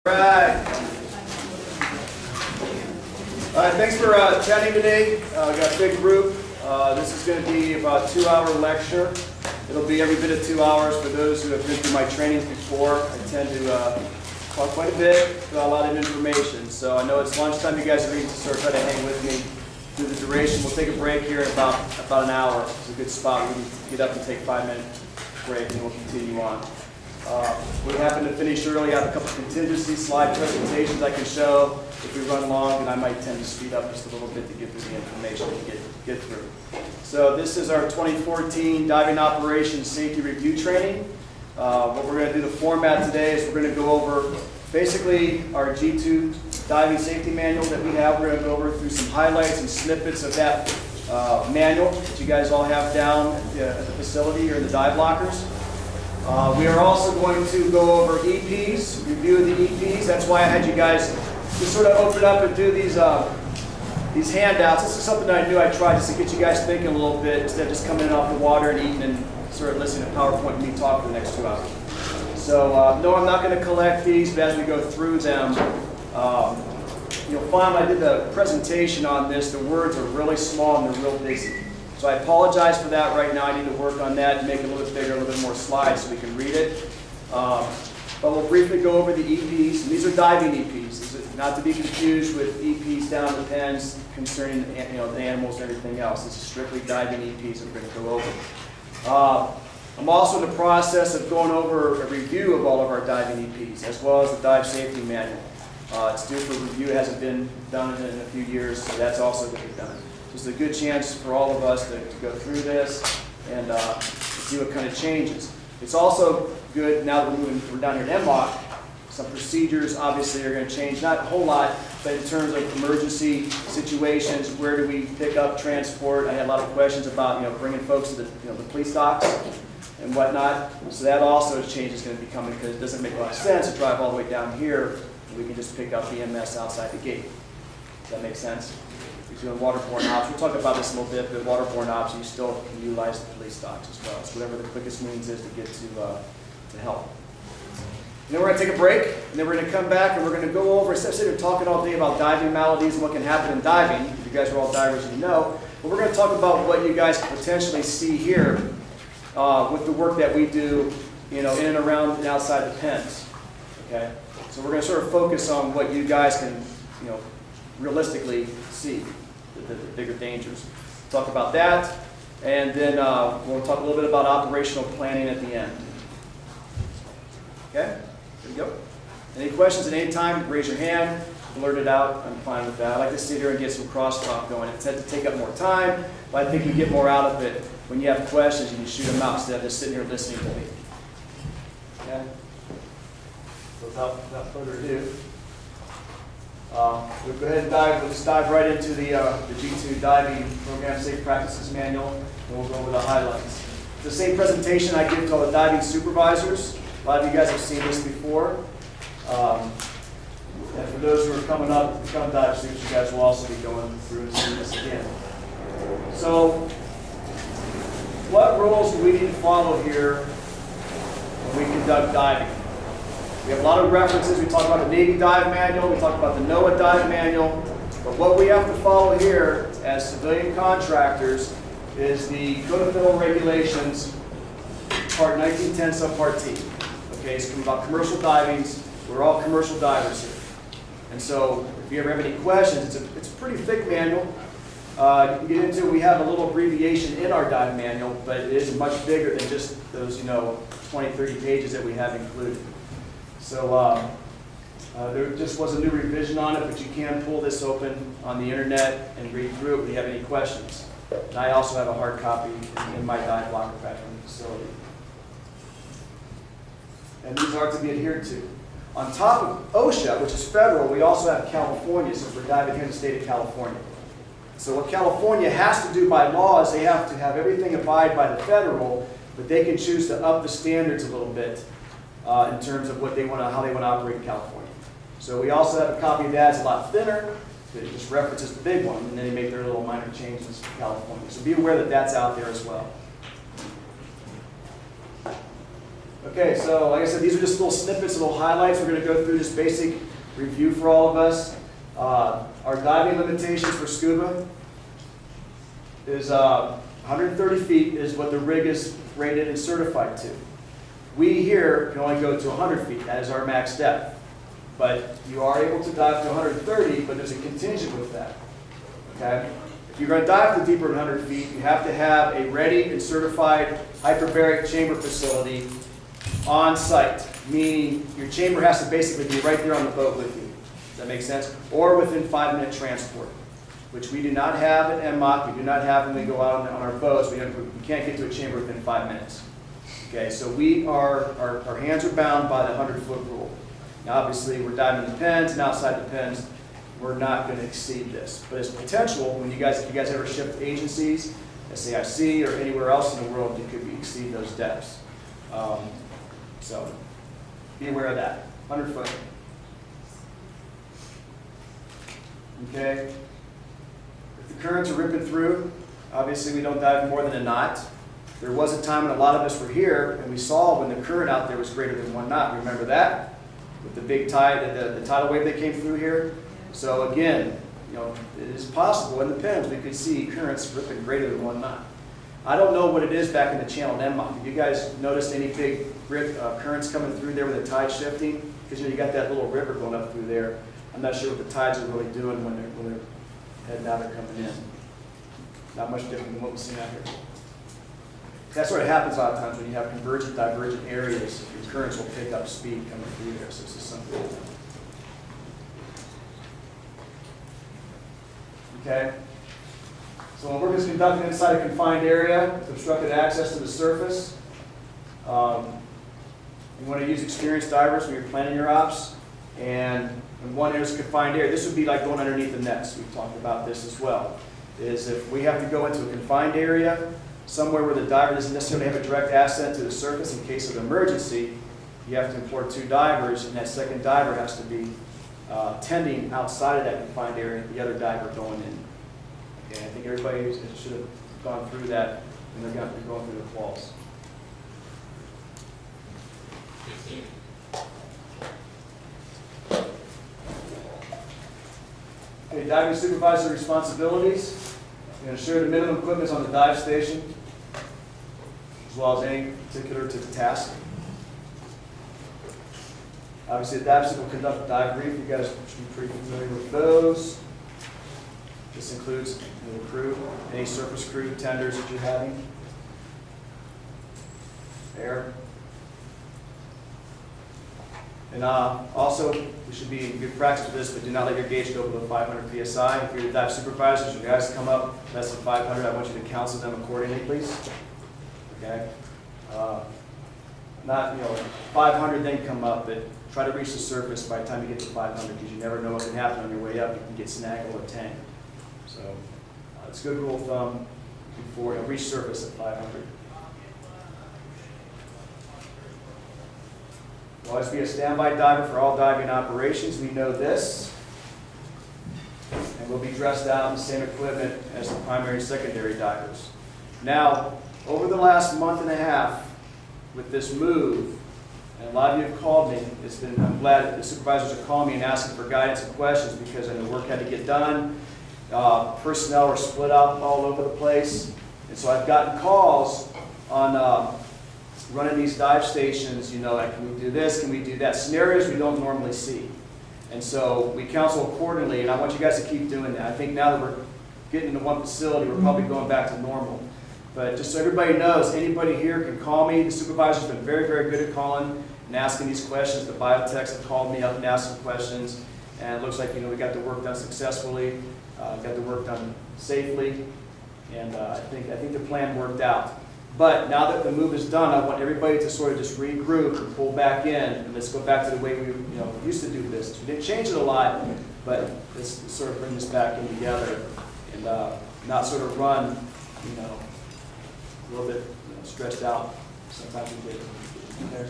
All right, thanks for chatting today. We've got a big group. This is going to be about a 2-hour lecture. It'll be every bit of 2 hours. For those who have been through my trainings before, I tend to talk quite a bit about a lot of information. So I know it's lunchtime. You guys are eating, so try to hang with me through the duration. We'll take a break here in about an hour. It's a good spot. We can get up and take a 5-minute break, and then we'll continue on. We happen to finish early. I have a couple of contingency slide presentations I can show. If we run long, then I might tend to speed up just a little bit to get through the information to get through. So this is our 2014 Diving Operations Safety Review Training. What we're going to do, the format today is we're going to go over basically our G2 diving safety manual that we have. We're going to go over through some highlights and snippets of that manual that you guys all have down at the facility or in the dive lockers. We are also going to go over EPs, review the EPs. That's why I had you guys just sort of open up and do these handouts. This is something that I knew I'd try just to get you guys thinking a little bit instead of just coming in off the water and eating and sort of listening to PowerPoint and me talk for the next 2 hours. So no, I'm not going to collect these, but as we go through them, you'll find when I did the presentation on this, the words are really small and they're real busy. So I apologize for that right now. I need to work on that and make it a little bit bigger, a little bit more slides so we can read it. But we'll briefly go over the EPs. And these are diving EPs. These are not to be confused with EPs down the pens concerning the animals and everything else. This is strictly diving EPs that we're going to go over. I'm also in the process of going over a review of all of our diving EPs, as well as the dive safety manual. It's due for review. It hasn't been done in a few years, so that's also going to be done. It's a good chance for all of us to go through this and see what kind of changes. It's also good now that we're down here at MMOC. Some procedures obviously are going to change, not a whole lot, but in terms of emergency situations, where do we pick up transport? I had a lot of questions about bringing folks to the police docks and whatnot. So that also change is going to be coming because it doesn't make a lot of sense to drive all the way down here. We can just pick up EMS outside the gate. Does that make sense? Doing waterborne ops. We'll talk about this a little bit, but waterborne ops, you still can utilize the police docks as well. So whatever the quickest means is to get to help. And then we're going to take a break, and then we're going to come back and we're going to go over, instead of sitting here talking all day about diving maladies and what can happen in diving, if you guys are all divers and you know, but we're going to talk about what you guys can potentially see here with the work that we do, in and around and outside the pens. Okay? So we're going to sort of focus on what you guys can, realistically see. The bigger dangers. Talk about that, and then we'll talk a little bit about operational planning at the end. Okay? There we go. Any questions at any time, raise your hand, blurt it out. I'm fine with that. I like to sit here and get some crosstalk going. It's had to take up more time, but I think you get more out of it when you have questions and you shoot them out instead of just sitting here listening to me. Okay? So without further ado, we'll go ahead and we'll just dive right into the G2 Diving Program Safe Practices Manual, and we'll go over the highlights. It's the same presentation I give to all the diving supervisors. A lot of you guys have seen this before. And for those who are coming up to become dive suits, you guys will also be going through and seeing this again. So, what rules do we need to follow here when we conduct diving? We have a lot of references. We talk about the Navy Dive Manual. We talk about the NOAA Dive Manual. But what we have to follow here as civilian contractors is the Code of Federal Regulations, Part 1910, Subpart T. Okay, it's about commercial divings. We're all commercial divers here. And so if you ever have any questions, it's a pretty thick manual. You can get into it. We have a little abbreviation in our dive manual, but it is much bigger than just those 20, 30 pages that we have included. So there just was a new revision on it, but you can pull this open on the internet and read through it if you have any questions. And I also have a hard copy in my dive locker back in the facility. And these are to be adhered to. On top of OSHA, which is federal, we also have California, since we're diving here in the state of California. So what California has to do by law is they have to have everything abide by the federal, but they can choose to up the standards a little bit. In terms of what they want to, how they want to operate in California. So we also have a copy of that. It's a lot thinner. It just references the big one, and then they make their little minor changes for California. So be aware that that's out there as well. Okay. Okay, so like I said, these are just little snippets, little highlights. We're going to go through this basic review for all of us. Our diving limitations for scuba is 130 feet is what the rig is rated and certified to. We here can only go to 100 feet. That is our max depth. But you are able to dive to 130, but there's a contingent with that. Okay? If you're going to dive to deeper than 100 feet, you have to have a ready and certified hyperbaric chamber facility on site, meaning your chamber has to basically be right there on the boat with you. Does that make sense? Or within 5-minute transport, which we do not have at MMOC. We do not have when we go out on our boats. We can't get to a chamber within 5 minutes. Okay, so our hands are bound by the 100-foot rule. Now, obviously, we're diving in the pens, and outside the pens, we're not going to exceed this. But it's potential when if you guys ever shift agencies, SAIC or anywhere else in the world, you could exceed those depths. So be aware of that. 100 foot. Okay. If the currents are ripping through, obviously we don't dive more than a knot. There was a time when a lot of us were here and we saw when the current out there was greater than 1 knot. Remember that? With the big tide, the tidal wave that came through here. So again, it is possible in the pens we could see currents ripping greater than 1 knot. I don't know what it is back in the channel in MMOC. Have you guys noticed any big currents coming through there with the tide shifting? Because you got that little river going up through there. I'm not sure what the tides are really doing when they're heading out or coming in. Not much different than what we've seen out here. That sort of happens a lot of times when you have convergent, divergent areas. Your currents will pick up speed coming through there. So this is something. Okay. So when work is conducted inside a confined area with obstructed access to the surface, you want to use experienced divers when you're planning your ops. And when one is a confined area, this would be like going underneath the nets. We've talked about this as well. Is if we have to go into a confined area, somewhere where the diver doesn't necessarily have a direct ascent to the surface in case of emergency, you have to employ 2 divers, and that second diver has to be tending outside of that confined area, the other diver going in. Okay, I think everybody should have gone through that when they're going through the falls. Okay, diving supervisor responsibilities. You're going to ensure the minimum equipment is on the dive station, as well as any particular to the task. Obviously, the dive super will conduct a dive brief. You guys should be pretty familiar with those. This includes the crew, any surface crew, tenders that you're having, air. And also, we should be in good practice with this, but do not let your gauge go below 500 PSI. If you're the dive supervisors, your guys come up less than 500, I want you to counsel them accordingly, please. Okay? Not, 500 then come up, but try to reach the surface by the time you get to 500, because you never know what can happen on your way up. You can get snaggled or tanked. So it's a good rule of thumb before you reach surface at 500. Always be a standby diver for all diving operations. We know this. And we'll be dressed out in the same equipment as the primary and secondary divers. Now, over the last month and a half, with this move, and a lot of you have called me, I'm glad that the supervisors are calling me and asking for guidance and questions because I know work had to get done. Personnel were split up all over the place. And so I've gotten calls on running these dive stations, like, can we do this, can we do that? Scenarios we don't normally see. And so we counsel accordingly, and I want you guys to keep doing that. I think now that we're getting into one facility, we're probably going back to normal. But just so everybody knows, anybody here can call me. The supervisor's been very, very good at calling and asking these questions. The biotechs have called me up and asked some questions. And it looks like, we got the work done successfully, got the work done safely, and I think the plan worked out. But now that the move is done, I want everybody to sort of just regroup and pull back in, and let's go back to the way we used to do business. We didn't change it a lot, but let's sort of bring this back in together and not sort of run, a little bit stretched out. Sometimes we get there.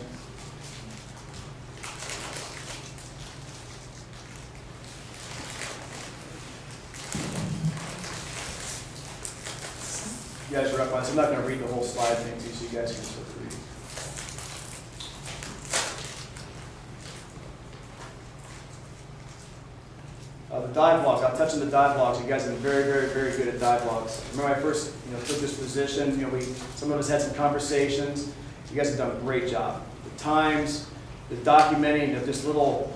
You guys are up on this. I'm not going to read the whole slide thing to you so you guys can sort of read. The dive logs, I'll touch on the dive logs. You guys have been very, very, very good at dive logs. Remember I first took this position, some of us had some conversations. You guys have done a great job. The times, the documenting of just little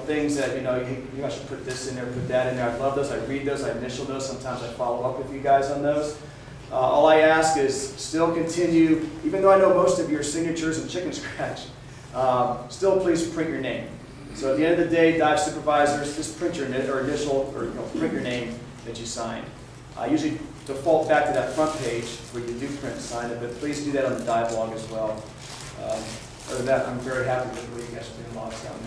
things that, you guys should put this in there, put that in there. I love those, I read those, I initial those. Sometimes I follow up with you guys on those. All I ask is still continue, even though I know most of your signatures and chicken scratch, still please print your name. So at the end of the day, dive supervisors, just print your initial, or print your name that you signed. I usually default back to that front page where you do print and sign it, but please do that on the dive log as well. Other than that, I'm very happy with the way you guys are doing logs down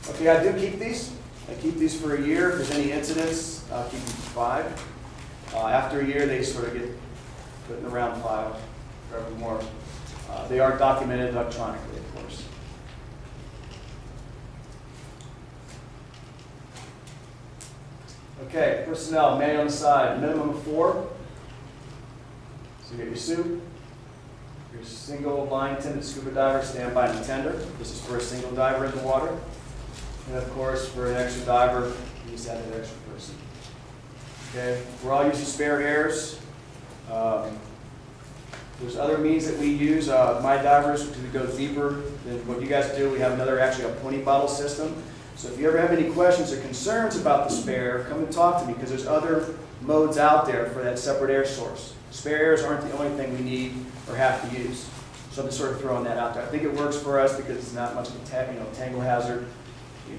there. Okay, I do keep these. I keep these for a year. If there's any incidents, I'll keep them for 5. After a year, they sort of get put in the round file forevermore. They are documented electronically, of course. Okay, personnel, manual on the side, minimum of 4. So you get your suit, your single line tended scuba diver, standby and tender. This is for a single diver in the water. And of course, for an extra diver, you just add an extra person. Okay, we're all using spare airs. There's other means that we use. My divers, to go deeper than what you guys do, we have actually a pony bottle system. So if you ever have any questions or concerns about the spare, come and talk to me, because there's other modes out there for that separate air source. Spare airs aren't the only thing we need or have to use. So I'm just sort of throwing that out there. I think it works for us because it's not much of a tangle hazard.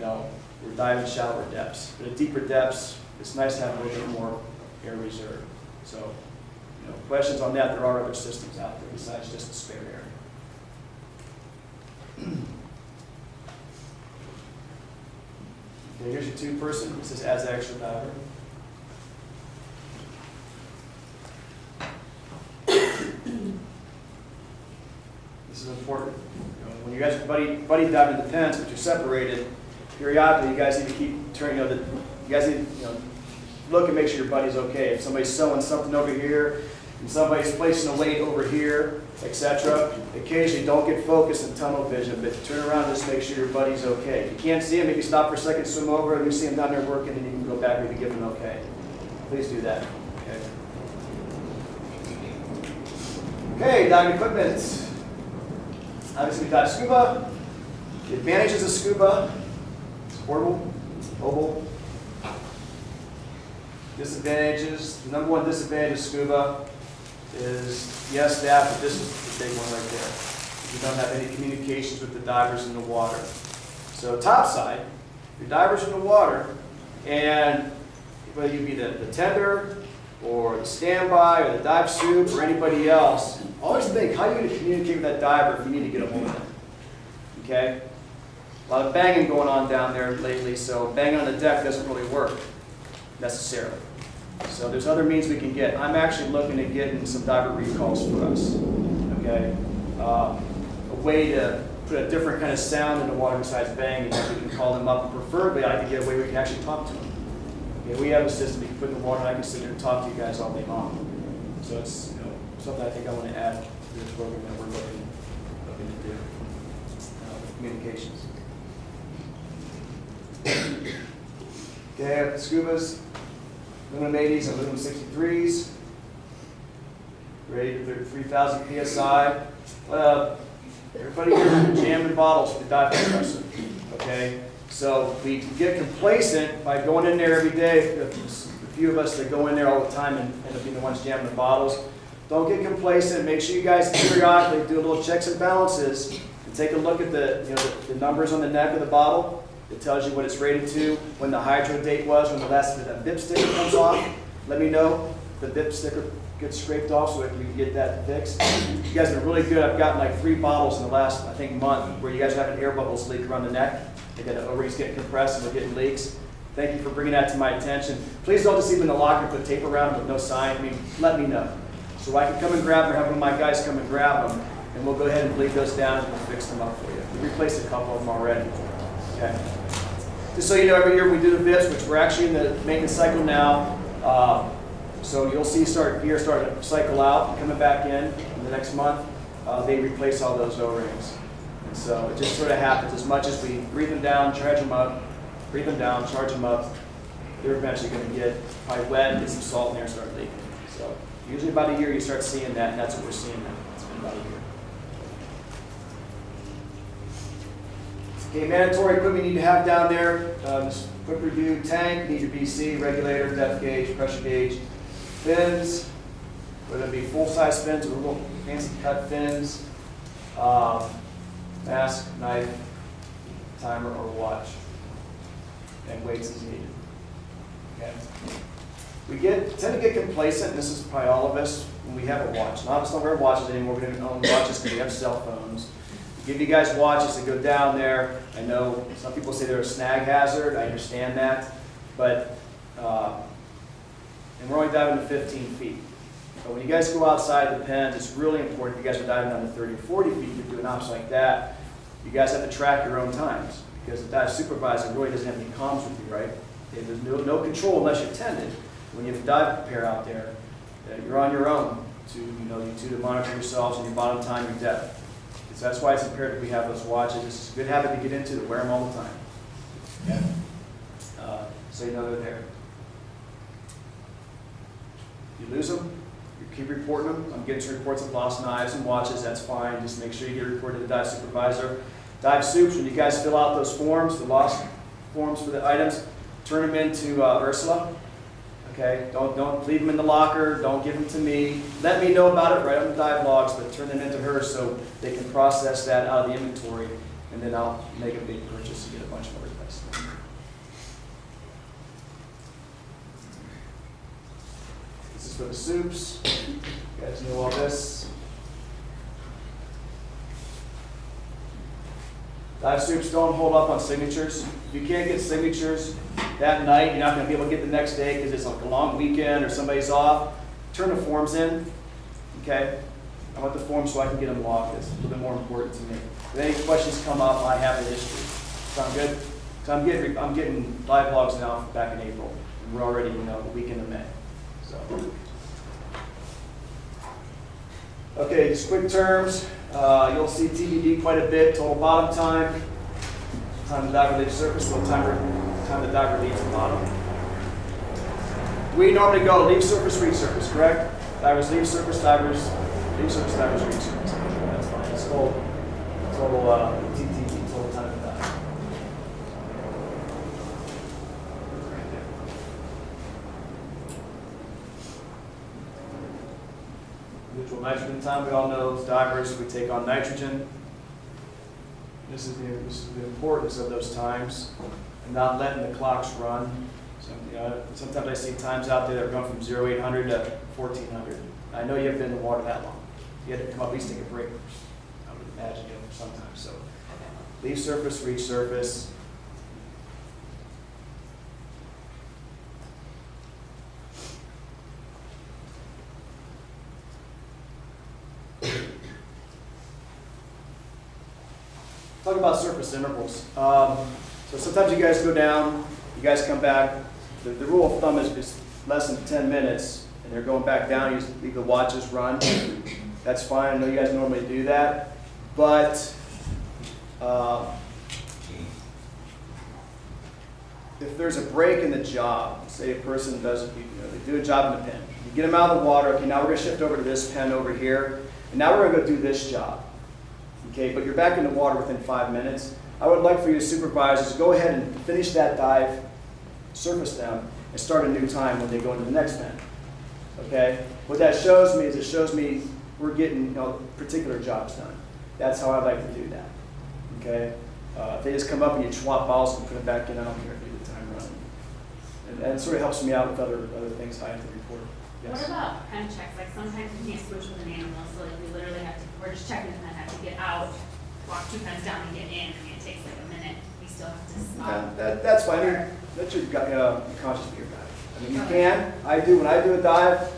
We're diving shallower depths. But at deeper depths, it's nice to have a little bit more air reserve. So, questions on that, there are other systems out there besides just the spare air. Okay, here's your 2-person. This is as an extra diver. This is important. When you guys are buddy diving in the pens, but you're separated, periodically you guys need to keep turning. You guys need to look and make sure your buddy's okay. If somebody's sewing something over here, and somebody's placing a weight over here, etc. Occasionally, don't get focused in tunnel vision, but turn around and just make sure your buddy's okay. If you can't see him, maybe stop for a second, swim over, and you see him down there working, and you can go back and give him okay. Please do that. Okay, diving equipment. Obviously, we dive scuba. The advantages of scuba: it's portable, mobile. Disadvantages: the number 1 disadvantage of scuba is, yes, that, but this is the big one right there. You don't have any communications with the divers in the water. So top side, your divers in the water, and whether you be the tender, or the standby, or the dive soup, or anybody else, always think, how are you going to communicate with that diver if you need to get a hold of them? Okay? A lot of banging going on down there lately, so banging on the deck doesn't really work necessarily. So there's other means we can get. I'm actually looking at getting some diver recalls for us. Okay? A way to put a different kind of sound in the water besides banging. We can call them up, and preferably I can get a way we can actually talk to them. Okay, we have a system we can put in the water, and I can sit there and talk to you guys all day long. So it's something I think I want to add to this program that we're looking to do with communications. Okay, I have the scubas, aluminum 80s and aluminum 63s, ready for 3,000 psi. Everybody here jamming bottles with the dive compressor. Okay, so we get complacent by going in there every day. A few of us that go in there all the time and end up being the ones jamming the bottles. Don't get complacent. Make sure you guys periodically do a little checks and balances and take a look at the numbers on the neck of the bottle. It tells you what it's rated to, when the hydro date was, when the last of that bip sticker comes off. Let me know if the bip sticker gets scraped off so we can get that fixed. You guys have been really good. I've gotten like 3 bottles in the last, I think, month where you guys are having air bubbles leak around the neck. The O-rings getting compressed and we're getting leaks. Thank you for bringing that to my attention. Please don't just leave them in the locker, put tape around them with no sign. Let me know. So I can come and grab them, or have one of my guys come and grab them, and we'll go ahead and bleed those down and we'll fix them up for you. We replaced a couple of them already. Okay. Just so you know, every year we do the VIPs, which we're actually in the maintenance cycle now. So you'll see gear start to cycle out and coming back in the next month. They replace all those O-rings. So it just sort of happens. As much as we breathe them down, charge them up, breathe them down, charge them up, they're eventually going to get probably wet, get some salt in there, and start leaking. So usually about a year you start seeing that, and that's what we're seeing now. It's been about a year. Okay, mandatory equipment you need to have down there. Just quick review: tank, need your BC, regulator, depth gauge, pressure gauge, fins, whether it be full-size fins or little fancy cut fins, mask, knife, timer, or watch, and weights as needed. Okay. We tend to get complacent, and this is probably all of us, when we have a watch. None of us don't wear watches anymore. We don't own watches because we have cell phones. We give you guys watches to go down there. I know some people say they're a snag hazard. I understand that. But, and we're only diving to 15 feet. But when you guys go outside the pens, it's really important. If you guys are diving down to 30 or 40 feet, you're doing ops like that, you guys have to track your own times. Because the dive supervisor really doesn't have any comms with you, right? Okay, there's no control unless you're tended. When you have a dive pair out there, you're on your own to monitor yourselves and your bottom time, your depth. So that's why it's imperative we have those watches. It's a good habit to get into, to wear them all the time. Okay? So you know they're there. If you lose them, you keep reporting them. I'm getting some reports of lost knives and watches. That's fine. Just make sure you get reported to the dive supervisor. Dive soups, when you guys fill out those forms, the lost forms for the items, turn them into Ursula. Okay, don't leave them in the locker. Don't give them to me. Let me know about it right on the dive logs, but turn them into her so they can process that out of the inventory, and then I'll make a big purchase and get a bunch more replacements. This is for the soups. You guys know all this. Dive soups don't hold up on signatures. If you can't get signatures that night, you're not going to be able to get the next day because it's like a long weekend or somebody's off. Turn the forms in. Okay? I want the forms so I can get them logged. It's a little bit more important to me. If any questions come up, I have the history. Sound good? So I'm getting dive logs now from back in April. And we're already, the weekend of May. So. Okay, just quick terms. You'll see TBD quite a bit. Total bottom time, time the diver leaves surface, total time the diver leaves the bottom. We normally go leave surface, reach surface, correct? Divers leave surface, divers leave surface, divers reach surface. That's fine. It's total TTD, total time to dive. Neutral nitrogen time, we all know as divers, we take on nitrogen. This is the importance of those times and not letting the clocks run. So, sometimes I see times out there that are going from 0800 to 1400. I know you haven't been in the water that long. You had to come up, at least take a break first. I would imagine sometimes. So leave surface, reach surface. Talk about surface intervals. So sometimes you guys go down, you guys come back. The rule of thumb is less than 10 minutes, and they're going back down. You just leave the watches run. That's fine. I know you guys normally do that. But if there's a break in the job, say a person does, they do a job in the pen. You get them out of the water. Okay, now we're going to shift over to this pen over here, and now we're going to go do this job. Okay, but you're back in the water within 5 minutes. I would like for you supervisors to go ahead and finish that dive, surface them, and start a new time when they go into the next pen. Okay? What that shows me is it shows me we're getting particular jobs done. That's how I like to do that. Okay? If they just come up and you swap balls and put it back in, I don't care if you do the time running. And it sort of helps me out with other things I have to report. Yes? What about pen checks? Like sometimes we can't switch with an animal, so like we literally have to, we're just checking the pen, have to get out, walk 2 pens down and get in. I mean, it takes like a minute. We still have to stop. That's fine. I mean, that's your conscious of your dive. I mean, you can. I do. When I do a dive,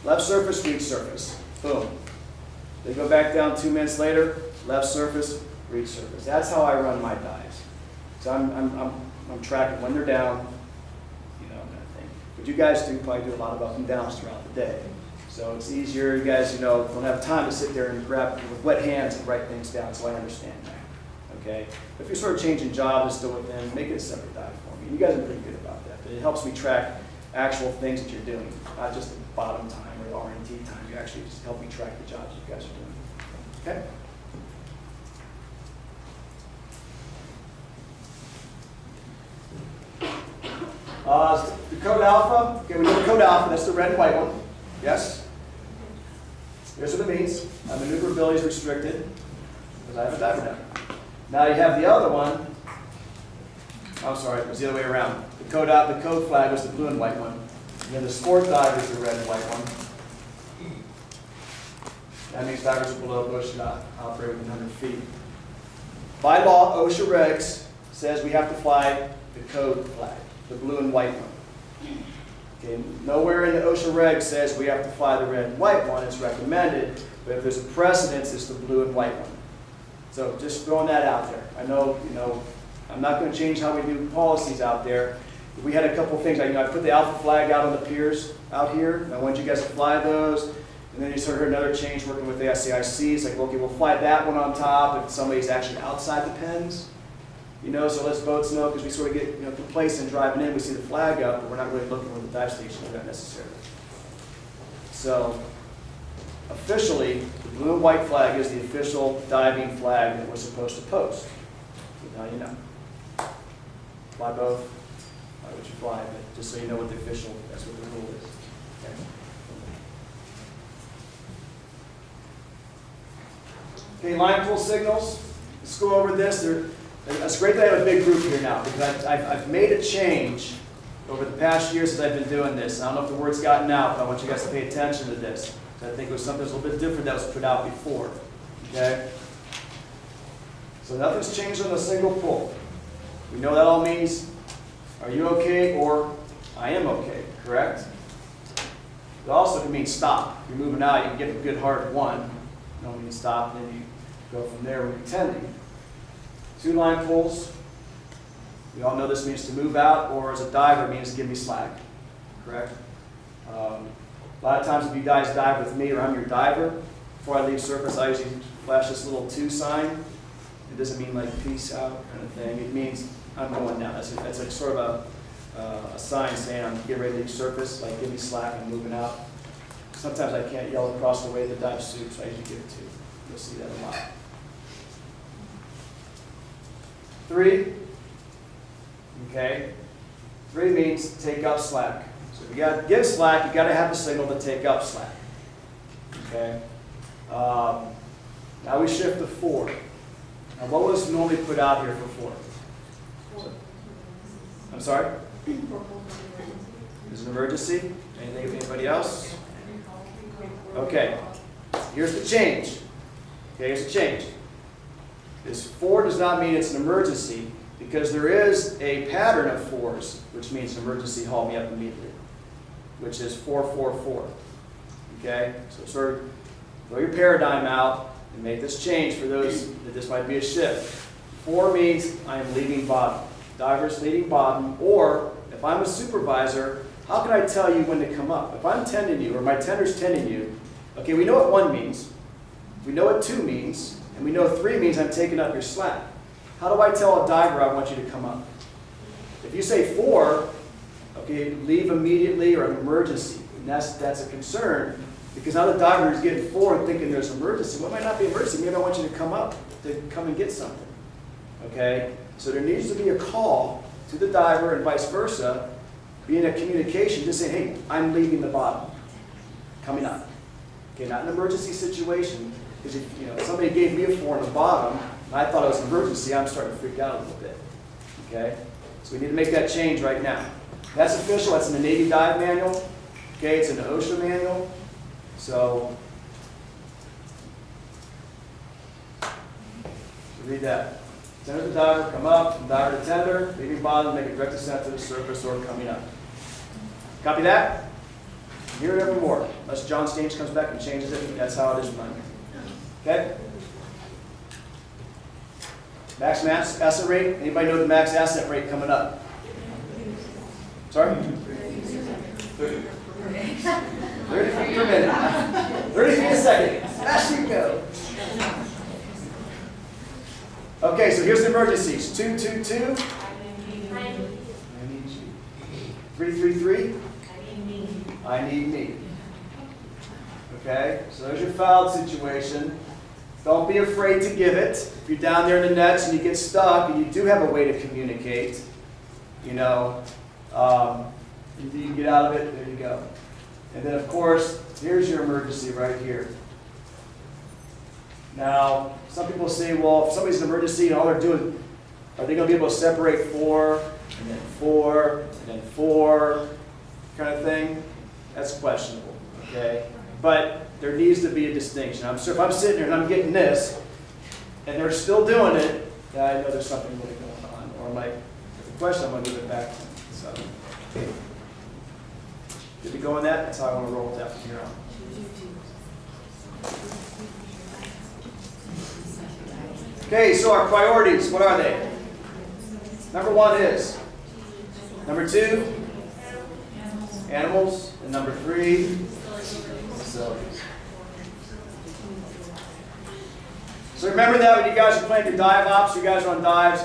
left surface, reach surface. Boom. They go back down 2 minutes later, left surface, reach surface. That's how I run my dives. So I'm tracking when they're down, kind of thing. But you guys probably do a lot of up and downs throughout the day. So it's easier, you guys, don't have time to sit there and grab with wet hands and write things down, so I understand that, okay? If you're sort of changing jobs still within, make it a separate dive for me. You guys are pretty good about that, but it helps me track actual things that you're doing, not just the bottom time or the R&T time. You actually just help me track the jobs you guys are doing, okay? The code alpha, okay, we know the code alpha, that's the red and white one, yes? Here's what it means. My maneuverability is restricted because I have a diver now. Now you have the other one. I'm sorry, it was the other way around. The code flag was the blue and white one. And then the sport diver is the red and white one. That means divers are below bush should not operate within 100 feet. By law, OSHA regs says we have to fly the code flag, the blue and white one. Okay, nowhere in the OSHA reg says we have to fly the red and white one. It's recommended, but if there's a precedence, it's the blue and white one. So just throwing that out there. I know, I'm not going to change how we do policies out there. We had a couple of things. I put the alpha flag out on the piers out here, and I want you guys to fly those. And then you sort of heard another change working with the SCIC. It's like, okay, we'll fly that one on top if somebody's actually outside the pens. So let's boats know, because we sort of get complacent driving in. We see the flag up, but we're not really looking where the dive station is necessarily. So officially, the blue and white flag is the official diving flag that we're supposed to post. So now you know. Fly both. Fly what you fly, but just so you know what the official, that's what the rule is. Okay, line pull signals. Let's go over this. It's great that I have a big group here now, because I've made a change over the past year since I've been doing this. I don't know if the word's gotten out, but I want you guys to pay attention to this. I think it was something that's a little bit different that was put out before. Okay? So nothing's changed on the single pull. We know that all means, are you okay, or I am okay, correct? It also can mean stop. If you're moving out, you can get a good hard one. You don't mean stop, and then you go from there when you're tending. 2 line pulls. We all know this means to move out, or as a diver, it means to give me slack, correct? A lot of times if you guys dive with me or I'm your diver, before I leave surface, I usually flash this little 2 sign. It doesn't mean like peace out kind of thing. It means I'm going down. That's like sort of a sign saying I'm getting ready to leave surface, like give me slack, I'm moving out. Sometimes I can't yell across the way of the dive suit, so I usually give it 2. You'll see that a lot. 3, okay? 3 means take up slack. So if you got to give slack, you got to have a signal to take up slack. Okay? Now we shift to 4. Now what was normally put out here for 4? I'm sorry? Is it an emergency? Anybody else? Okay. Here's the change. Okay, here's the change. This 4 does not mean it's an emergency, because there is a pattern of 4s, which means an emergency, haul me up immediately, which is 4-4-4. Okay? So sort of throw your paradigm out and make this change for those that this might be a shift. 4 means I am leaving bottom. Divers leading bottom, or if I'm a supervisor, how can I tell you when to come up? If I'm tending you, or my tender's tending you, okay, we know what 1 means, we know what 2 means, and we know 3 means I'm taking up your slack. How do I tell a diver I want you to come up? If you say 4, okay, leave immediately or an emergency, and that's a concern, because now the diver is getting 4 and thinking there's an emergency. Well, it might not be an emergency. Maybe I want you to come up, to come and get something. Okay? So there needs to be a call to the diver and vice versa, being a communication, just saying, hey, I'm leaving the bottom, coming up. Okay, not an emergency situation, because if somebody gave me a 4 on the bottom, and I thought it was an emergency, I'm starting to freak out a little bit. Okay? So we need to make that change right now. That's official. That's in the Navy Dive Manual. Okay, it's in the OSHA Manual. So read that. Tender to diver, come up, from diver to tender, leaving bottom, make a direct descent to the surface or coming up. Copy that? Hear it evermore. Unless John Stange comes back and changes it, that's how it is run. Okay? Max ascent rate. Anybody know the max ascent rate coming up? Sorry? 30. 30 feet per minute. 30 feet a second. Fast you go. Okay, so here's the emergencies. 222. I need you. 333. I need me. Okay, so there's your foul situation. Don't be afraid to give it. If you're down there in the nets and you get stuck and you do have a way to communicate, you know, you can get out of it, there you go. And then of course, here's your emergency right here. Now, some people say, well, if somebody's an emergency and all they're doing, are they going to be able to separate 4, and then 4, and then 4, kind of thing? That's questionable, okay? But there needs to be a distinction. I'm sure if I'm sitting here and I'm getting this, and they're still doing it, then I know there's something really going on. Or like, if the question, I'm going to give it back to them. So, good to go on that? That's how I want to roll with that from here on. Okay, so our priorities, what are they? Number 1 is. Number 2, animals. And number 3, facilities. So remember that when you guys are planning your dive ops, you guys are on dives,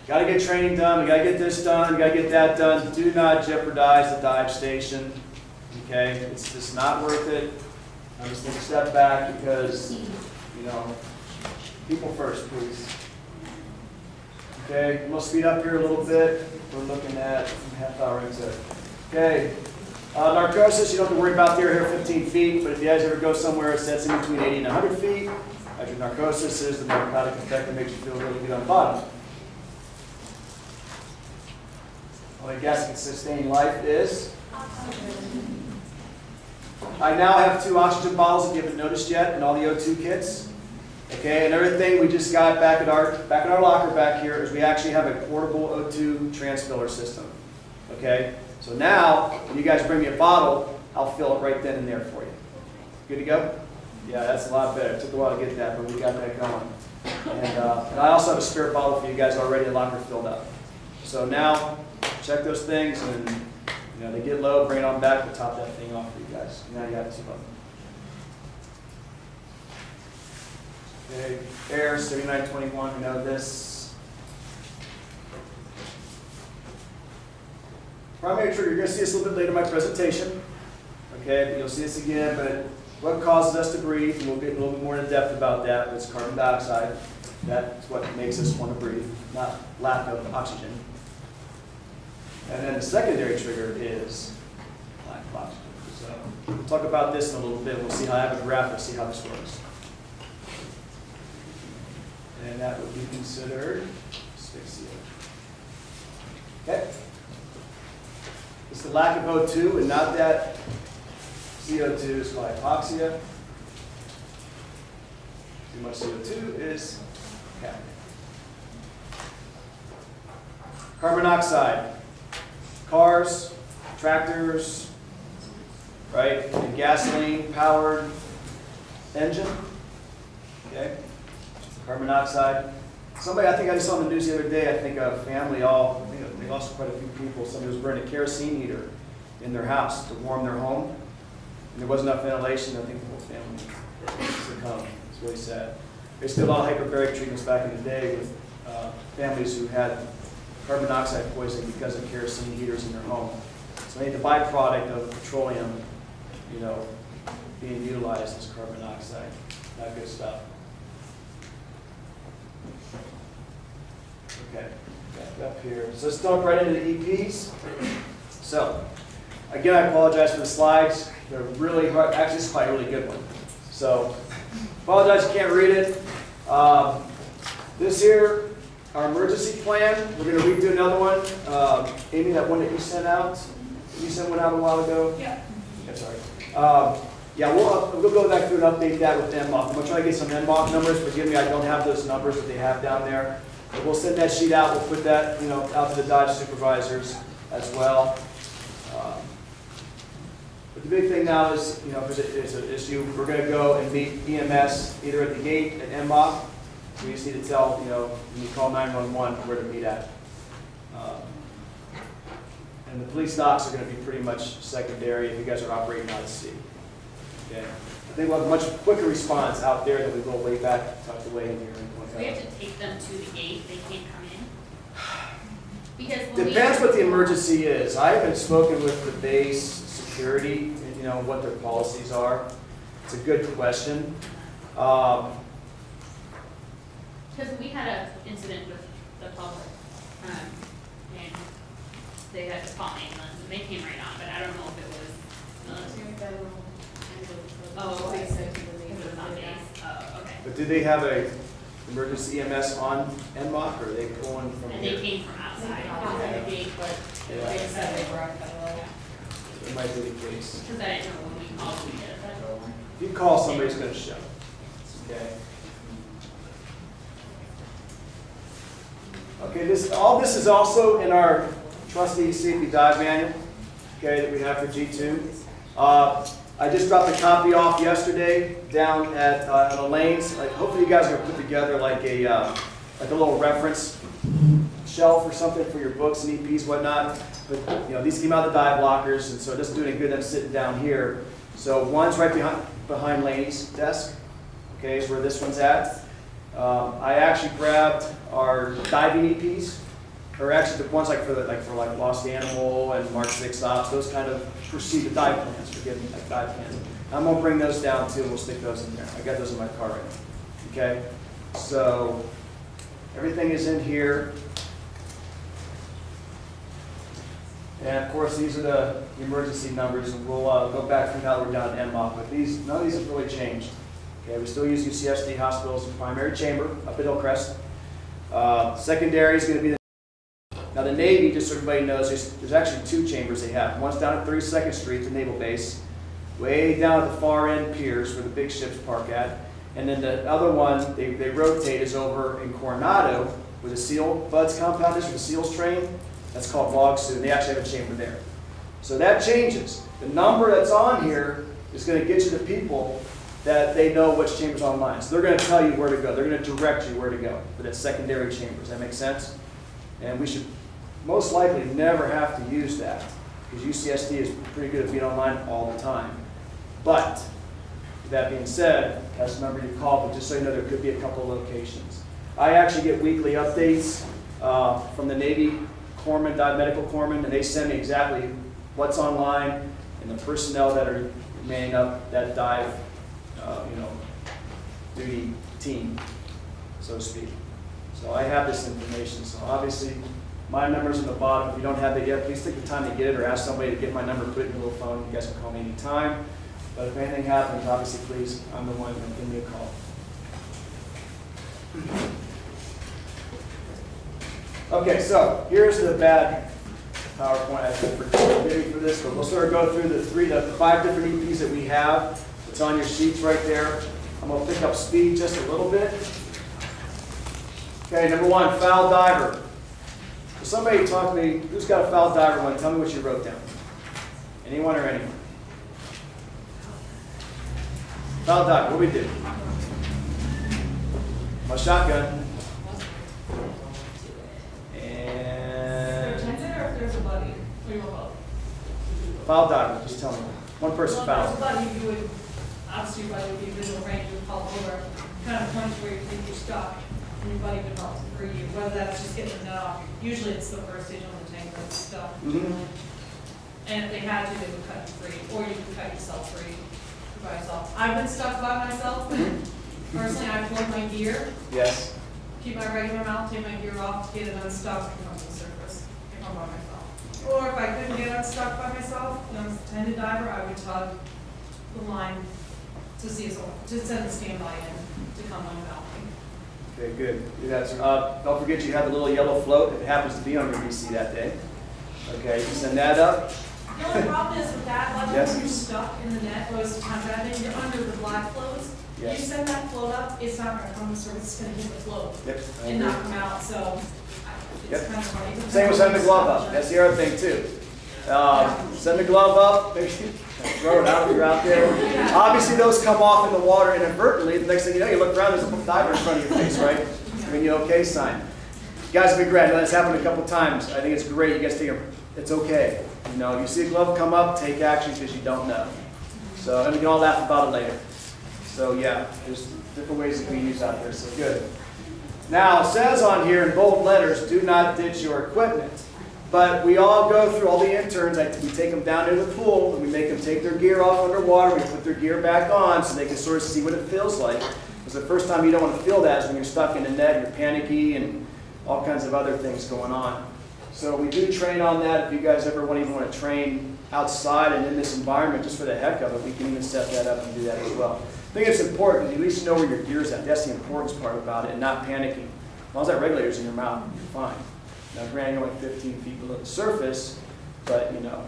got to get training done, we got to get this done, we got to get that done. Do not jeopardize the dive station. Okay, it's just not worth it. I'm just going to step back because, you know, people first, please. Okay, we'll speed up here a little bit. We're looking at a half hour into it. Okay, narcosis, you don't have to worry about there here 15 feet, but if you guys ever go somewhere that's in between 80 and 100 feet, as narcosis is the narcotic effect that makes you feel really good on the bottom. Only gas that can sustain life is? I now have 2 oxygen bottles, if you haven't noticed yet, and all the O2 kits. Okay, and everything we just got back in our locker back here is we actually have a portable O2 transfiller system. Okay, so now when you guys bring me a bottle, I'll fill it right then and there for you. Good to go? Yeah, that's a lot better. It took a while to get that, but we got that going. And I also have a spare bottle for you guys already, a locker filled up. So now check those things, and you know they get low, bring it on back, we'll top that thing off for you guys. Now you got 2 of them. Okay, air 7921, we know this. Primary trigger, you're going to see this a little bit later in my presentation. Okay, but you'll see this again, but what causes us to breathe, and we'll get a little bit more in depth about that, but it's carbon dioxide. That's what makes us want to breathe, not lack of oxygen. And then the secondary trigger is lack of oxygen. So we'll talk about this in a little bit. We'll see how I have a graph to see how this works. And that would be considered asphyxia. Okay? It's the lack of O2 and not that CO2 is called hypoxia. Too much CO2 is capnia. Carbon monoxide. Cars, tractors, right? And gasoline-powered engine. Okay? Carbon monoxide. Somebody, I think I just saw on the news the other day, I think a family I think they lost quite a few people. Somebody was burning a kerosene heater in their house to warm their home. And there wasn't enough ventilation. I think the whole family succumbed. It's really sad. They still did a lot of hyperbaric treatments back in the day with families who had carbon dioxide poisoning because of kerosene heaters in their home. So they need the byproduct of petroleum, you know, being utilized as carbon dioxide. Not good stuff. Okay, back up here. So let's jump right into the EPs. So, again, I apologize for the slides. They're really hard. Actually, this is probably a really good one. So, apologize you can't read it. This here, our emergency plan. We're going to redo another one. Amy, that one that you sent out. You sent one out a while ago? Yeah. I'm sorry. Yeah, we'll go back through and update that with NMOC. I'm going to try to get some NMOC numbers. Forgive me, I don't have those numbers that they have down there. But we'll send that sheet out. We'll put that, you know, out to the dive supervisors as well. But the big thing now is, you know, if there's an issue, we're going to go and meet EMS either at the gate at NMOC. We just need to tell, you know, when you call 911 where to meet at. And And the police docks are gonna be pretty much secondary if you guys are operating out of sea. Okay? I think we'll have a much quicker response out there than we will way back, tucked away in here. We have to take them to the gate, they can't come in. Because when we. Depends what the emergency is. I haven't spoken with the base security, you know, what their policies are. It's a good question. Because we had an incident with the public, and they had to call ambulance, and they came right on, but I don't know if it was military. Oh, okay, so it was on base, oh, okay. But do they have a emergency EMS on NMOC, or are they pulling from And here? they came from outside. Yeah. They said they were on federal. It might be the case. Because I didn't know when we called, we did a federal one. If you call, somebody's gonna show. Okay? Okay, all this is also in our trustee safety dive manual, okay, that we have for G2. I just dropped a copy off yesterday down at Elaine's. Hopefully you guys are gonna put together like a little reference shelf or something for your books and EPs, whatnot. But you know, these came out of the dive lockers, and so it doesn't do any good them sitting down here. So one's right behind Laney's desk, okay, is where this one's at. I actually grabbed our diving EPs, or actually the ones for Lost Animal and Mark 6 Ops, those kind of proceed to dive plans, forgive me, like dive plans. I'm gonna bring those down too, and we'll stick those in there. I got those in my car right now, okay? So everything is in here. And of course, these are the emergency numbers, and we'll go back from now that we're down at NMOC, but none of these have really changed. Okay, we still use UCSD Hospital as the primary chamber up at Hillcrest. Secondary is going to be now the Navy, just so everybody knows, there's actually two chambers they have. One's down at 32nd Street, the Naval Base, way down at the far end piers where the big ships park at. And then the other one, they rotate, is over in Coronado, where the SEAL Buds compound is, where the SEALs train. That's called Log Suit, and they actually have a chamber there. So that changes. The number that's on here is going to get you the people that they know which chamber's online. So they're going to tell you where to go. They're going to direct you where to go for that secondary chamber. Does that make sense? And we should most likely never have to use that, because UCSD is pretty good at being online all the time. But with that being said, that's the number you call, but just so you know, there could be a couple of locations. I actually get weekly updates from the Navy Corpsman, Dive Medical Corpsman, and they send me exactly what's online and the personnel that are manning up that dive duty team, so to speak. So I have this information. So obviously, my number's on the bottom. If you don't have it yet, please take the time to get it, or ask somebody to get my number, put it in your little phone. You guys can call me anytime. But if anything happens, obviously, please, I'm the one that give me a call. Okay, so here's the bad PowerPoint. I forgive me for this, but we'll sort of go through the 5 different EPs that we have. It's on your sheets right there. I'm going to pick up speed just a little bit. Okay, number 1, foul diver. So somebody talk to me, who's got a foul diver one? Tell me what you wrote down. Anyone or anyone? Foul diver, what do we do? My shotgun. Foul diver, just tell me. One person foul. Well, buddy, you would, obviously your buddy would be visual range, you would call over, kind of points where you think you're stuck, and your buddy would help for you, whether that's just getting the net off. Usually it's the first stage on the tank that's stuck. And if they had to, they would cut you free, or you could cut yourself free by yourself. I've been stuck by myself. Personally, I pulled my gear, Yes. keep my regular mount, take my gear off, get it unstuck, and come to the surface, if I'm by myself. Or if I couldn't get unstuck by myself, and I was a tended diver, I would tug the line to see us, to send the standby in to come unbound me. Okay, good. Do that. Don't forget you have the little yellow float if it happens to be on your BC that day. Okay, you send that up. The only problem is with that, like Yes. when you're stuck in the net, or as times I've been, you're under the black floats. Yes. You send that float up, it's not gonna come to surface, it's gonna hit the float Yep. I and agree. not come out, so it's Yep. kind of funny. Same with sending the glove up. That's the other thing too. Send the glove up. Maybe throw it out if you're out there. Obviously, those come off in the water inadvertently. The next thing you know, you look around, there's a diver in front of your face, right? I mean, you okay sign. guys have been great. I know that's happened a couple times. I think it's great. You guys take it. It's okay. You know, if you see a glove come up, take action because you don't know. So, and we can all laugh about it later. So yeah, there's different ways it can be used out there. So good. Now it says on here in bold letters, do not ditch your equipment. But we all go through, all the interns, we take them down to the pool, and we make them take their gear off underwater, we put their gear back on so they can sort of see what it feels like. Because the first time you don't want to feel that is when you're stuck in the net, you're panicky, and all kinds of other things going on. So we do train on that. If you guys ever even want to train outside and in this environment just for the heck of it, we can even set that up and do that as well. I think it's important because at least you know where your gear's at. That's the importance part about it, and not panicking. As long as that regulator's in your mouth, you're fine. Now, granted, you're only 15 feet below the surface, but you know,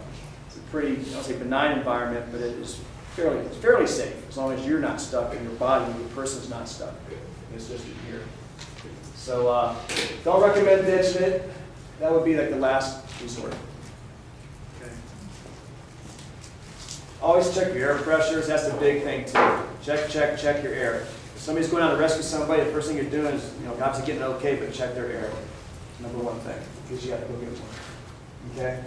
it's a pretty, I don't say benign environment, but it is fairly safe as long as you're not stuck in your body and your person's not stuck. It's just your gear. So don't recommend ditching it. That would be like the last resort. Okay. Always check your air pressures. That's the big thing too. Check your air. If somebody's going out to rescue somebody, the first thing you're doing is, obviously getting okay, but check their air. Number one thing, because you have to go get one. Okay?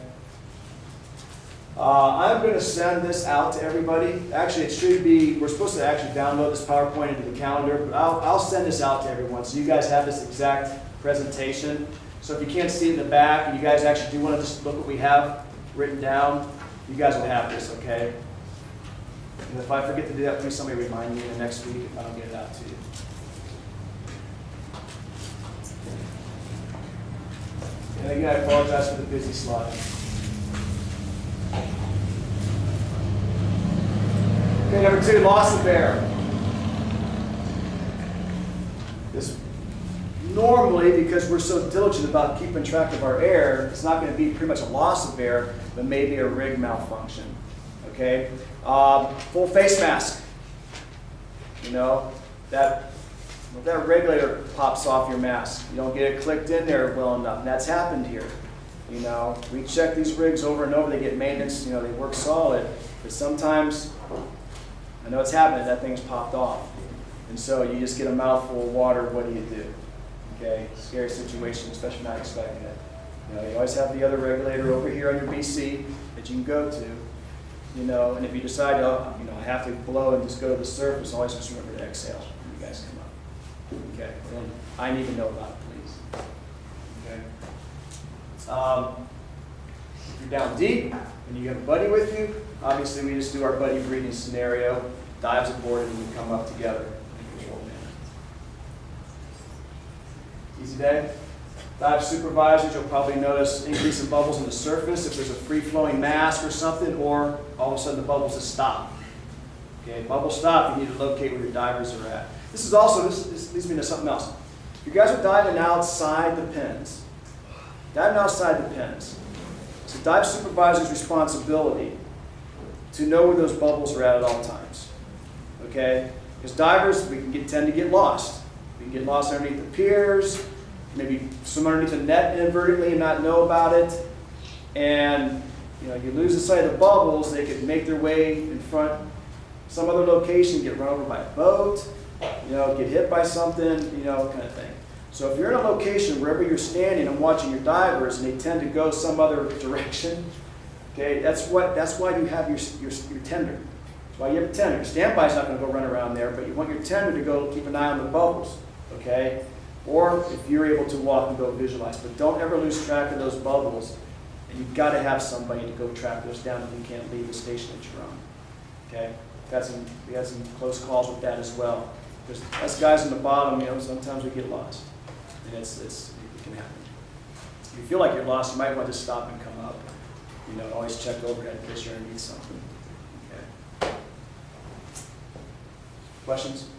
I'm going to send this out to everybody. Actually, it should be, we're supposed to actually download this PowerPoint into the calendar, but I'll send this out to everyone so you guys have this exact presentation. So if you can't see it in the back and you guys actually do want to just look what we have written down, you guys will have this, okay? And if I forget to do that, please somebody remind me in the next week if I don't get it out to you. And again, I apologize for the busy slide. Okay, number 2, loss of air. This normally, because we're so diligent about keeping track of our air, it's not going to be pretty much a loss of air, but maybe a rig malfunction. Okay, full face mask. If that regulator pops off your mask, you don't get it clicked in there well enough. And that's happened here. We check these rigs over and over. They get maintenance. They work solid. But sometimes, I know it's happening. That thing's popped off, and so you just get a mouthful of water. What do you do? Okay, scary situation, especially not expecting it. You always have the other regulator over here on your BC that you can go to. And if you decide, I have to blow and just go to the surface, always just remember to exhale when you guys come up. Okay, and I need to know about it, please. Okay. If you're down deep and you have a buddy with you, obviously we just do our buddy breathing scenario, dives aboard, and we come up together in controlled manner. Easy day. Dive supervisors, you'll probably notice increase in bubbles in the surface if there's a free-flowing mask or something, or all of a sudden the bubbles just stop. Okay, bubbles stop, you need to locate where your divers are at. This leads me to something else. If you guys are diving outside the pins, it's the dive supervisor's responsibility to know where those bubbles are at all times. Okay? Because divers, we can tend to get lost. We can get lost underneath the piers, maybe swim underneath the net inadvertently and not know about it. And you lose the sight of the bubbles, they could make their way in front, some other location, get run over by a boat, get hit by something, kind of thing. So if you're in a location wherever you're standing and watching your divers and they tend to go some other direction, okay, that's why you have your tender. That's why you have a tender. Standby's not going to go run around there, but you want your tender to go keep an eye on the bubbles, okay? Or if you're able to walk and go visualize. But don't ever lose track of those bubbles. And you've got to have somebody to go track those down if you can't leave the station that you're on. Okay? We had some close calls with that as well. Because us guys on the bottom, sometimes we get lost. And it can happen. If you feel like you're lost, you might want to stop and come up. Always check overhead in case you're underneath something. Okay. Questions?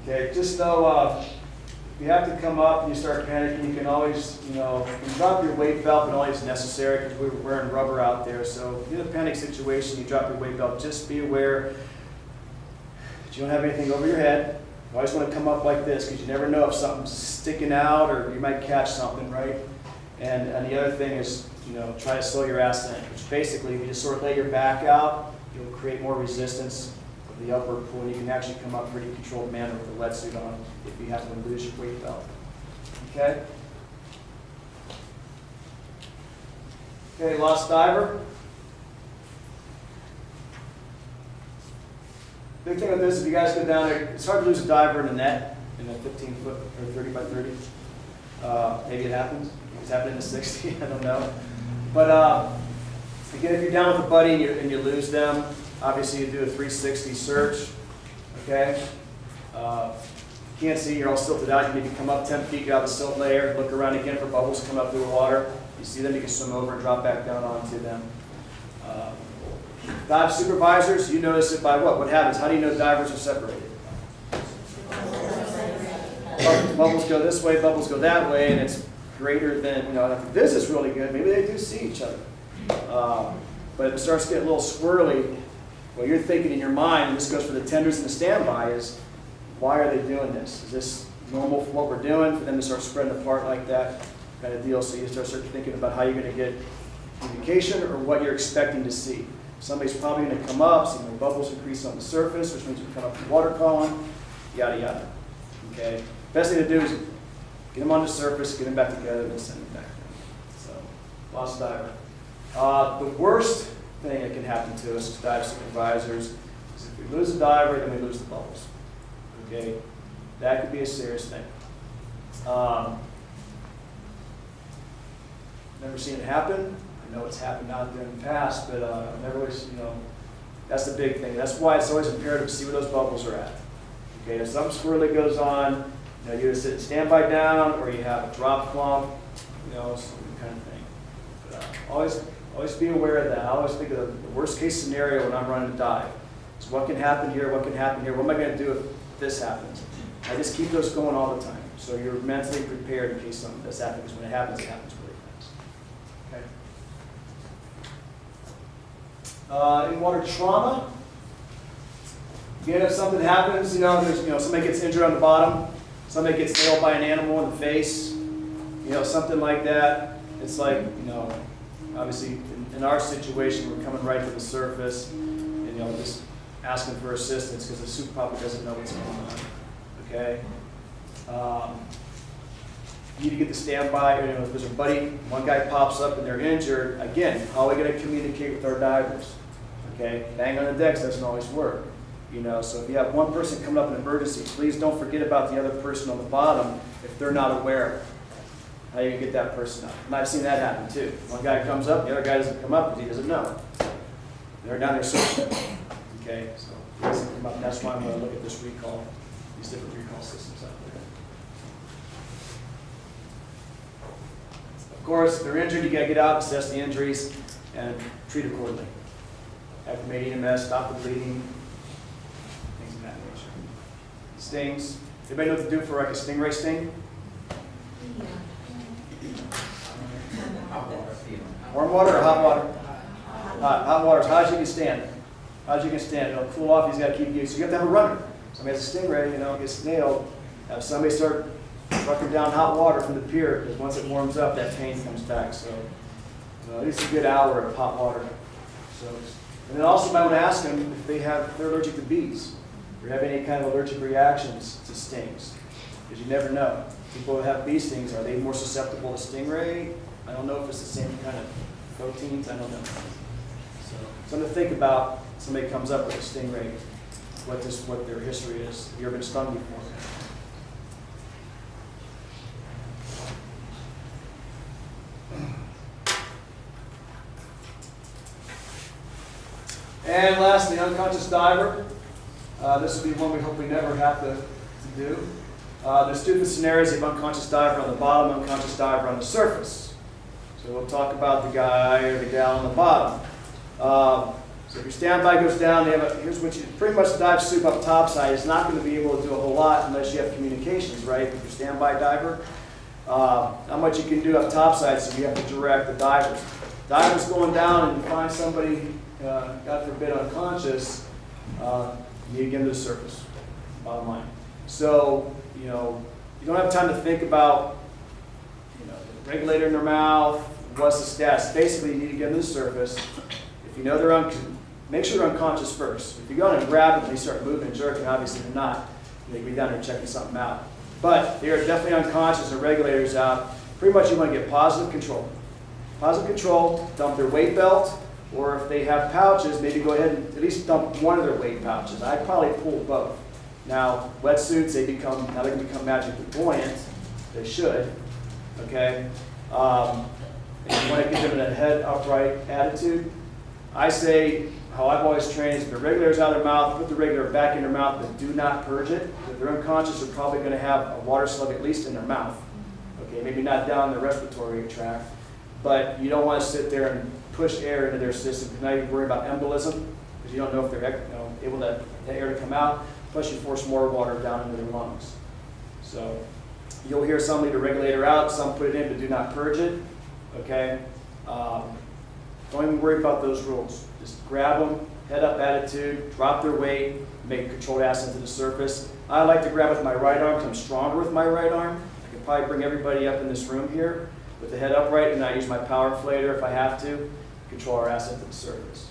Okay, just know if you have to come up and you start panicking, you can always, you can drop your weight belt, but only if necessary because we're wearing rubber out there. So if you're in a panic situation, you drop your weight belt, just be aware that you don't have anything over your head. You always want to come up like this because you never know if something's sticking out or you might catch something, right? And the other thing is, try to slow your ass in, which basically if you just sort of lay your back out you'll create more resistance with the upward pull, and you can actually come up pretty controlled manner with a lead suit on if you happen to lose your weight belt. Okay? Okay, lost diver. Big thing with this, if you guys go down there, it's hard to lose a diver in a net in a 15-foot or 30 by 30. Maybe it happens. It's happened in the 60, I don't know. But again, if you're down with a buddy and you lose them, obviously you do a 360 search. Okay? You can't see, you're all silted out. You need to come up 10 feet, get out of the silt layer, look around again for bubbles come up through the water. You see them, you can swim over and drop back down onto them. Dive supervisors, you notice it by what? What happens? How do you know divers are separated? Bubbles go this way, bubbles go that way, and it's greater than, if the visit's really good, maybe they do see each other. But if it starts to get a little swirly, what you're thinking in your mind, and this goes for the tenders and the standby, is why are they doing this? Is this normal for what we're doing, for them to start spreading apart like that kind of deal? So you start thinking about how you're going to get communication or what you're expecting to see. Somebody's probably going to come up, see more bubbles increase on the surface, which means you come up the water column, yada yada. Okay? Best thing to do is get them on the surface, get them back together, and then send them back down. So, lost diver. The worst thing that can happen to us as dive supervisors is if we lose a diver, then we lose the bubbles. Okay? That could be a serious thing. Never seen it happen. I know it's happened out there in the past, but I've never always, that's the big thing. That's why it's always imperative to see where those bubbles are at. Okay, if something swirly goes on, you either sit standby down or you have a drop clump, some kind of thing. But always be aware of that. I always think of the worst case scenario when I'm running a dive. So what can happen here? What can happen here? What am I going to do if this happens? I just keep those going all the time. So you're mentally prepared in case something does happen, because when it happens really fast. Okay. In water trauma, again, if something happens, there's, somebody gets injured on the bottom, somebody gets nailed by an animal in the face, something like that. It's like, obviously in our situation, we're coming right to the surface, and just asking for assistance because the suit probably doesn't know what's going on. Okay. You need to get the standby. If there's a buddy, one guy pops up and they're injured, again, how are we going to communicate with our divers? Okay, bang on the decks doesn't always work. So if you have one person coming up in an emergency, please don't forget about the other person on the bottom if they're not aware. How do you get that person up? And I've seen that happen too. One guy comes up, the other guy doesn't come up because he doesn't know. They're down there searching. Okay, so he doesn't come up. That's why I'm going to look at this recall, these different recall systems out there. Of course, if they're injured, you got to get out, assess the injuries, and treat accordingly. Activate EMS, stop the bleeding, things of that nature. Stings. Anybody know what to do for like a stingray sting? Warm water or hot water? Hot water is hot as you can stand. Hot as you can stand. It'll cool off. He's got to keep you. So you have to have a runner. Somebody has a stingray, gets nailed. Have somebody start trucking down hot water from the pier, because once it warms up, that pain comes back. So at least a good hour of hot water. So, and then also, you might want to ask them if they're allergic to bees or have any kind of allergic reactions to stings, because you never know. People who have bee stings, are they more susceptible to stingray? I don't know if it's the same kind of proteins. I don't know. So something to think about. Somebody comes up with a stingray, what their history is. Have you ever been stung before? And lastly, unconscious diver. This will be one we hope we never have to do. There's two different scenarios. You have unconscious diver on the bottom, unconscious diver on the surface. So we'll talk about the guy or the gal on the bottom. So if your standby goes down, here's what you pretty much dive soup up topside is not going to be able to do a whole lot unless you have communications, right, with your standby diver. Not much you can do up topside, so you have to direct the divers. Divers going down and you find somebody, God forbid, unconscious, you need to get them to the surface, bottom line. So, you don't have time to think about, the regulator in their mouth, what's the status. Basically, you need to get them to the surface. If you know they're make sure they're unconscious first. If you go in and grab them, they start moving and jerking, obviously they're not. They can be down there checking something out. But they are definitely unconscious and regulators out. Pretty much you want to get positive control. Positive control, dump their weight belt, or if they have pouches, maybe go ahead and at least dump one of their weight pouches. I'd probably pull both. Now, wetsuits, now they can become magically buoyant. They should, okay? And you want to get them in a head upright attitude. I say, how I've always trained is if the regulator's out of their mouth, put the regulator back in their mouth, but do not purge it. If they're unconscious, they're probably going to have a water slug at least in their mouth. Okay, maybe not down the respiratory tract, but you don't want to sit there and push air into their system, because now you worry about embolism, because you don't know if they're able to the air to come out, plus you force more water down into their lungs. So you'll hear some leave the regulator out, some put it in but do not purge it, okay? Don't even worry about those rules. Just grab them, head up attitude, drop their weight, make a controlled ascent to the surface. I like to grab with my right arm because I'm stronger with my right arm. I can probably bring everybody up in this room here with the head upright, and I use my power inflator if I have to control our ascent to the surface.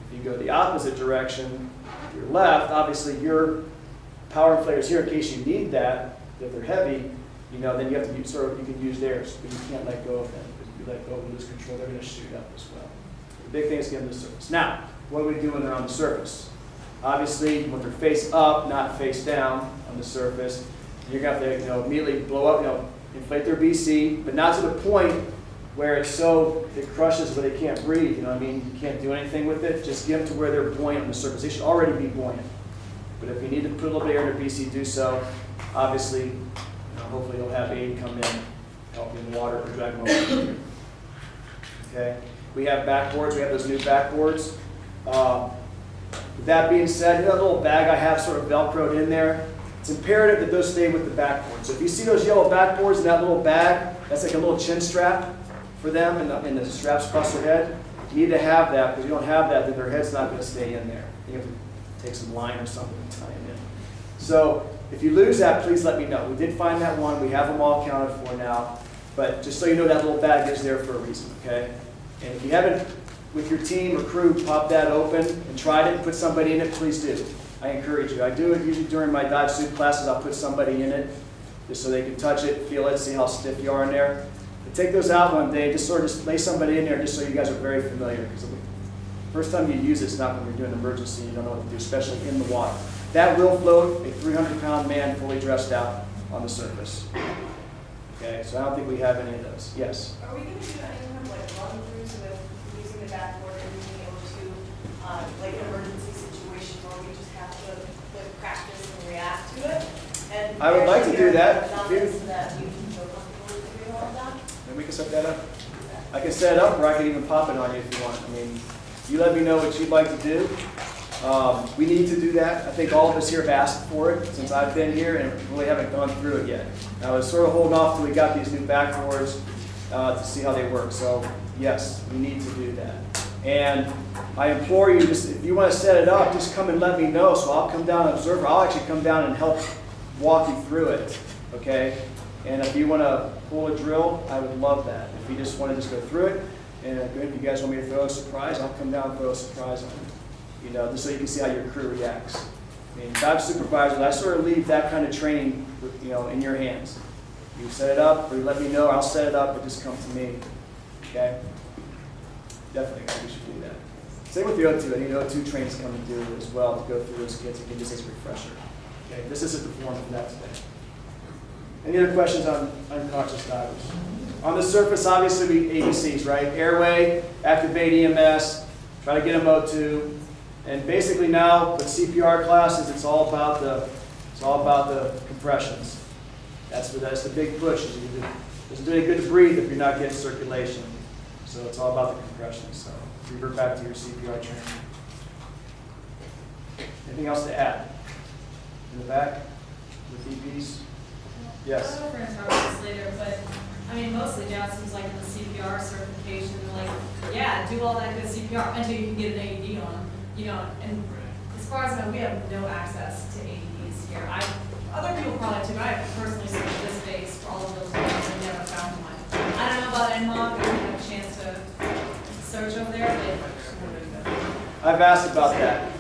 If you go the opposite direction, your left, obviously your power inflators here in case you need that. If they're heavy, then you have to use, you can use theirs, but you can't let go of them. Because if you let go and lose control, they're going to shoot up as well. The big thing is get them to the surface. Now, what do we do when they're on the surface? Obviously, with their face up, not face down on the surface, you're going to have to immediately blow up, inflate their BC, but not to the point where it crushes where they can't breathe. You can't do anything with it. Just get them to where they're buoyant on the surface. They should already be buoyant. But if you need to put a little bit of air in their BC, do so. Obviously, hopefully you'll have aid come in, help in water or drag them over. Okay. We have backboards. We have those new backboards. With that being said, that little bag I have sort of Velcroed in there, it's imperative that those stay with the backboard. So if you see those yellow backboards in that little bag, that's like a little chin strap for them, and the straps across their head. You need to have that, because if you don't have that, then their head's not going to stay in there. You have to take some line or something and tie them in. So if you lose that, please let me know. We did find that one. We have them all accounted for now. But just so you know, that little bag is there for a reason, okay? And if you haven't, with your team or crew, popped that open and tried it and put somebody in it, please do. I encourage you. I do it usually during my dive suit classes. I'll put somebody in it just so they can touch it, feel it, see how stiff you are in there. But take those out one day, just lay somebody in there just so you guys are very familiar. Because the first time you use it's not when you're doing an emergency. You don't know what to do, especially in the water. That will float a 300-pound man fully dressed out on the surface. Okay, so I don't think we have any of those. Yes? Are we going to do any kind of run-throughs with using the backboard and being able to, an emergency situation where we just have to practice and react to it? And I would like to do that. So that you can feel comfortable with doing all of that? And we can set that up. I can set it up, or I can even pop it on you if you want. You let me know what you'd like to do. We need to do that. I think all of us here have asked for it since I've been here, and really haven't gone through it yet. I was sort of holding off till we got these new backboards to see how they work. So yes, we need to do that. And I implore you, just if you want to set it up, just come and let me know. So I'll come down and observe. I'll actually come down and help walk you through it. Okay? And if you want to pull a drill, I would love that. If you just want to just go through it, and if you guys want me to throw a surprise, I'll come down and throw a surprise on you. Just so you can see how your crew reacts. Dive supervisors, I sort of leave that kind of training, in your hands. You set it up, or you let me know, I'll set it up, but just come to me. Okay? Definitely, I think we should do that. Same with the O2. I need O2 trainings come and do as well to go through those kids again, just as a refresher. Okay, this isn't the form for that today. Any other questions on unconscious divers? On the surface, obviously, we ABCs, right? Airway, activate EMS, try to get them O2. And basically now, with CPR classes, it's all about the compressions. That's the big push. It doesn't do any good to breathe if you're not getting circulation. So it's all about the compressions. So revert back to your CPR training. Anything else to add? In the back with EPs? Yes. I don't know if we're going to talk about this later, but mostly now it seems like in the CPR certification, yeah, do all that good CPR until you can get an AED on them. And as far as I know, we have no access to AEDs here. Other people probably too, but I personally searched this base for all of those ones and never found one. I don't know about NMOC, I didn't have a chance to search over there, but I've asked about that.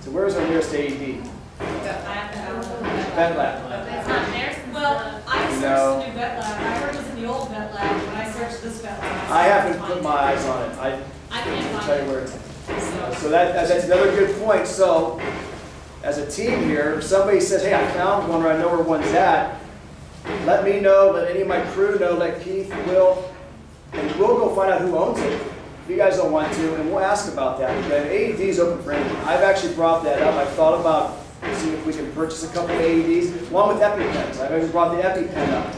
So where's our nearest AED? Vet lab. It's not there since Well, I searched No. the new vet lab, I heard it was in the old vet lab, when I searched this vet lab. I haven't put my eyes on it. I I can't can find tell you it. where it's. So, So that's another good point. So as a team here, if somebody says, hey, I found one or I know where one's at, let me know, let any of my crew know, let Keith, Will, and we'll go find out who owns it. If you guys don't want to, and we'll ask about that. But AED is open for anyone. I've actually brought that up. I've thought about seeing if we can purchase a couple of AEDs, along with EpiPens. I've even brought the EpiPen up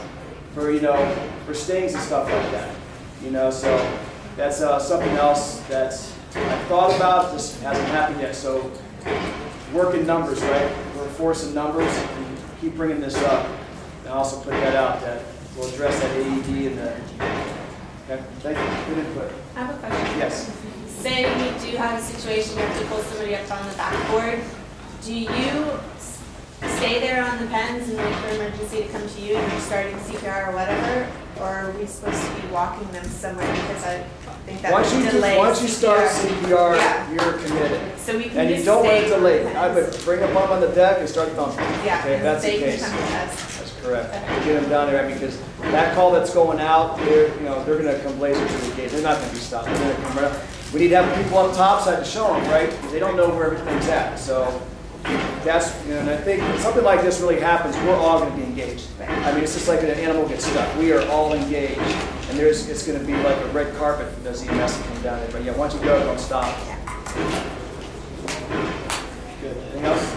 for, for stings and stuff like that. So that's something else that I've thought about, just hasn't happened yet. So working numbers, right? We're forcing numbers, and keep bringing this up. And I'll also put that out, that we'll address that AED and the, okay, thank you, good input. I have a question. Yes. Say we do have a situation where you pull somebody up on the backboard, do you stay there on the pens and wait for emergency to come to you and you're starting CPR or whatever? Or are we supposed to be walking them somewhere, because I think that Once would you, delay once you start CPR, Yeah. you're committed. So we can And just you don't want it stay on delayed. the I pens. would bring them up on the deck and start thumping. Yeah, Okay, if that's the they can case. come to us. That's correct. Get them down there, because that call that's going out, they're gonna come blazing to the gate. They're not gonna be stopped. They're gonna come right up. We need to have people on top side to show them, right? Because they don't know where everything's at. So that's, and I think when something like this really happens, we're all gonna be engaged. I mean, it's just like an animal gets stuck. We are all engaged. And it's gonna be like a red carpet for those EMS that come down there. But yeah, once you go, don't stop. Yeah. Good. Anything else?